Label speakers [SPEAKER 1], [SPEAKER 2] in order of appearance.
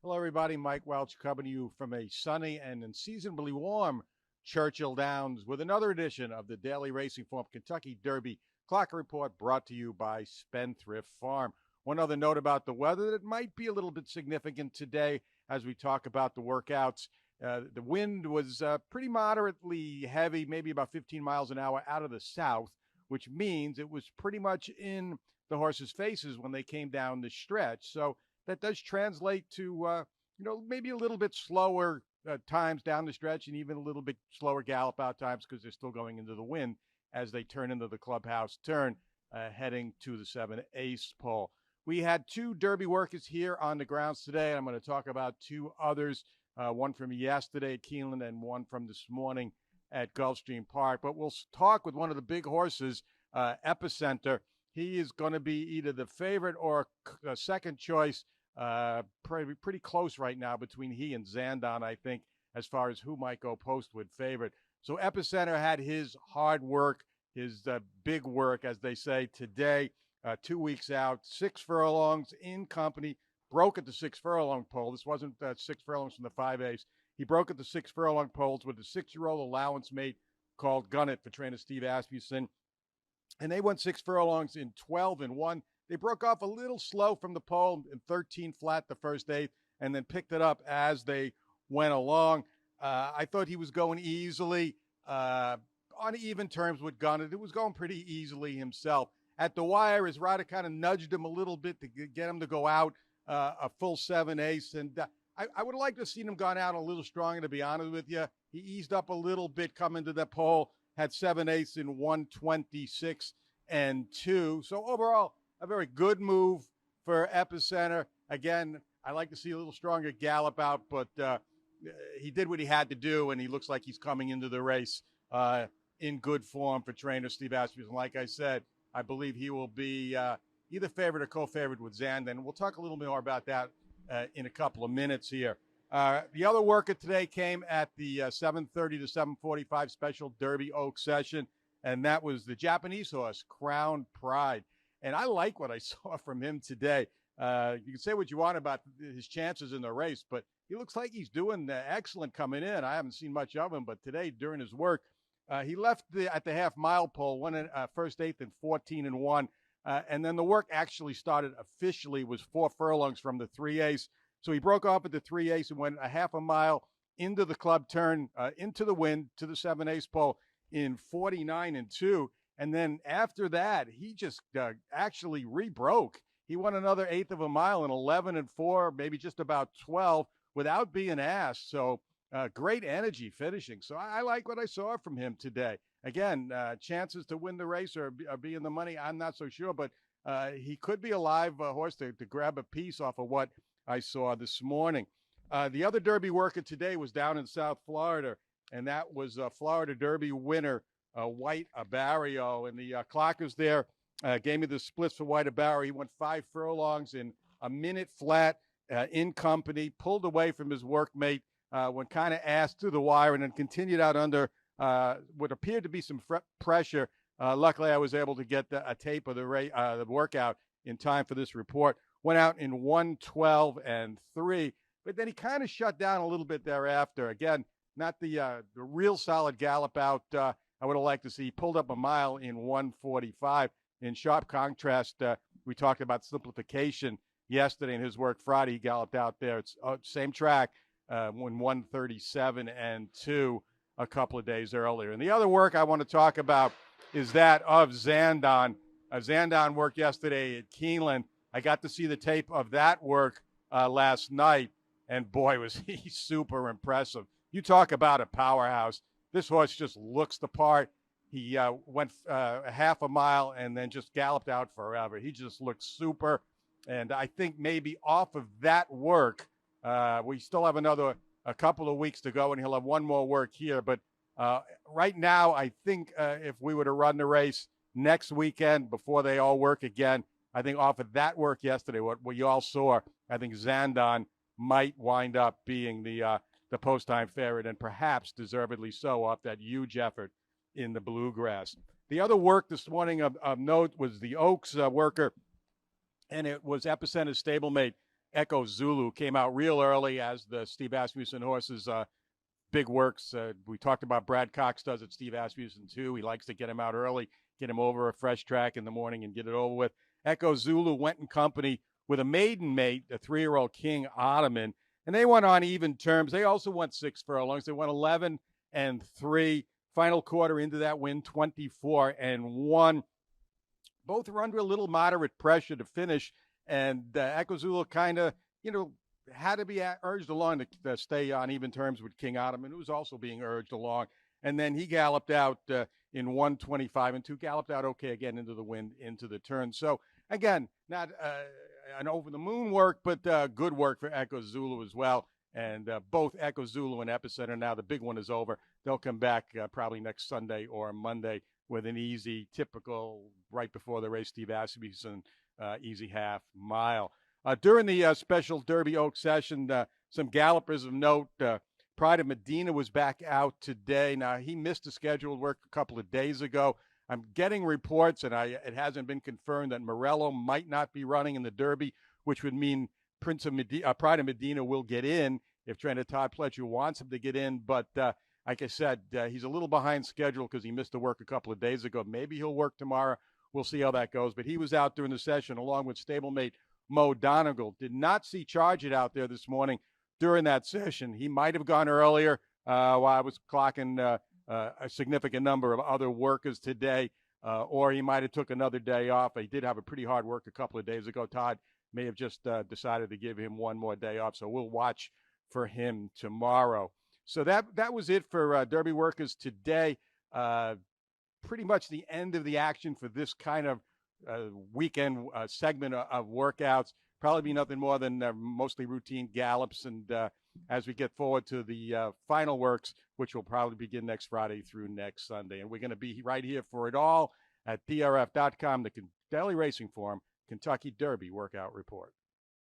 [SPEAKER 1] Hello, everybody. Mike Welsch coming to you from a sunny and unseasonably warm Churchill Downs with another edition of the Daily Racing Form Kentucky Derby Clock Report brought to you by Spendthrift Farm. One other note about the weather that might be a little bit significant today as we talk about the workouts. The wind was pretty moderately heavy, maybe about 15 miles an hour out of the south, which means it was pretty much in the horses' faces when they came down the stretch. So that does translate to, maybe a little bit slower times down the stretch and even a little bit slower gallop out times because they're still going into the wind as they turn into the clubhouse turn, heading to the 7-ace pole. We had two Derby workers here on the grounds today. I'm going to talk about two others, one from yesterday at Keeneland and one from this morning at Gulfstream Park. But we'll talk with one of the big horses, Epicenter. He is going to be either the favorite or a second choice. Pretty close right now between he and Zandon, I think, as far as who might go postwood favorite. So Epicenter had his hard work, his big work, as they say, today, 2 weeks out, 6 furlongs in company, broke at the 6 furlong pole. This wasn't 6 furlongs from the 5-ace. He broke at the 6 furlong poles with a 6-year-old allowance mate called Gunnet for trainer Steve Asmussen. And they went 6 furlongs in 12-1. They broke off a little slow from the pole in 13 flat the first 8 and then picked it up as they went along. I thought he was going easily on even terms with Gunnet. It was going pretty easily himself. At the wire, his rider kind of nudged him a little bit to get him to go out a full 7-ace. And I would have liked to have seen him gone out a little stronger, to be honest with you. He eased up a little bit coming to the pole, had 7-ace in 126-2. So overall, a very good move for Epicenter. Again, I like to see a little stronger gallop out, but he did what he had to do, and he looks like he's coming into the race in good form for trainer Steve Asmussen. Like I said, I believe he will be either favorite or co-favorite with Zandon. We'll talk a little bit more about that in a couple of minutes here. The other worker today came at the 7:30 to 7:45 special Derby Oak session, and that was the Japanese horse, Crown Pride. And I like what I saw from him today. You can say what you want about his chances in the race, but he looks like he's doing excellent coming in. I haven't seen much of him, but today during his work, he left at the half-mile pole, won in first 8th in 14-1, and then the work actually started officially was 4 furlongs from the 3-ace. So he broke off at the 3-ace and went a half a mile into the club turn, into the wind to the 7-ace pole in 49-2. And then after that, he just actually rebroke. He won another 1/8 of a mile in 11-4, maybe just about 12 without being asked. So great energy finishing. So I like what I saw from him today. Again, chances to win the race or be in the money, I'm not so sure, but he could be a live horse to grab a piece off of what I saw this morning. The other Derby worker today was down in South Florida, and that was Florida Derby winner White Abarrio. And the clockers there gave me the splits for White Abarrio. He went 5 furlongs in a minute flat in company, pulled away from his workmate, went kind of ass to the wire, and then continued out under what appeared to be some pressure. Luckily, I was able to get a tape of the workout in time for this report. Went out in 1:12-3, but then he kind of shut down a little bit thereafter. Again, not the real solid gallop out I would have liked to see. He pulled up a mile in 1:45. In sharp contrast, we talked about simplification yesterday in his work Friday. He galloped out there. It's same track, when 1:37-2 a couple of days earlier. And the other work I want to talk about is that of Zandon. Zandon worked yesterday at Keeneland. I got to see the tape of that work last night, and boy, was he super impressive. You talk about a powerhouse. This horse just looks the part. He went a half a mile and then just galloped out forever. He just looked super, and I think maybe off of that work, we still have a couple of weeks to go, and he'll have one more work here. But right now, I think if we were to run the race next weekend before they all work again, I think off of that work yesterday, what you all saw, I think Zandon might wind up being the post-time favorite, and perhaps deservedly so off that huge effort in the Bluegrass. The other work this morning of note was the Oaks worker, and it was Epicenter's stablemate, Echo Zulu came out real early as the Steve Asmussen horses. Big works. We talked about Brad Cox does it. Steve Asmussen too. He likes to get him out early, get him over a fresh track in the morning and get it over with. Echo Zulu went in company with a maiden mate, a 3-year-old King Ottoman, and they went on even terms. They also went 6 furlongs. They went 11-3. Final quarter into that win, 24-1. Both were under a little moderate pressure to finish, and Echo Zulu kind of, had to be urged along to stay on even terms with King Ottoman, who was also being urged along. And then he galloped out in 1:25-2, galloped out okay again into the wind, into the turn. So, again, not an over-the-moon work, but good work for Echo Zulu as well. And both Echo Zulu and Epicenter, now the big one is over. They'll come back probably next Sunday or Monday with an easy, typical, right before the race, Steve Asmussen, easy half mile. During the Special Derby Oak session, some gallopers of note. Pride of Medina was back out today. Now, he missed the scheduled work a couple of days ago. I'm getting reports, and it hasn't been confirmed, that Morello might not be running in the Derby, which would mean Pride of Medina will get in if trainer Todd Pletcher wants him to get in. But like I said, he's a little behind schedule because he missed the work a couple of days ago. Maybe he'll work tomorrow. We'll see how that goes. But he was out during the session along with stablemate Mo Donegal. Did not see Charge It out there this morning during that session. He might have gone earlier while I was clocking a significant number of other workers today, or he might have took another day off. He did have a pretty hard work a couple of days ago. Todd may have just decided to give him one more day off, so we'll watch for him tomorrow. So that was it for Derby workers today. Pretty much the end of the action for this kind of weekend segment of workouts. Probably be nothing more than mostly routine gallops. And as we get forward to the final works, which will probably begin next Friday through next Sunday. And we're going to be right here for it all at DRF.com, the Daily Racing Form Kentucky Derby Workout Report.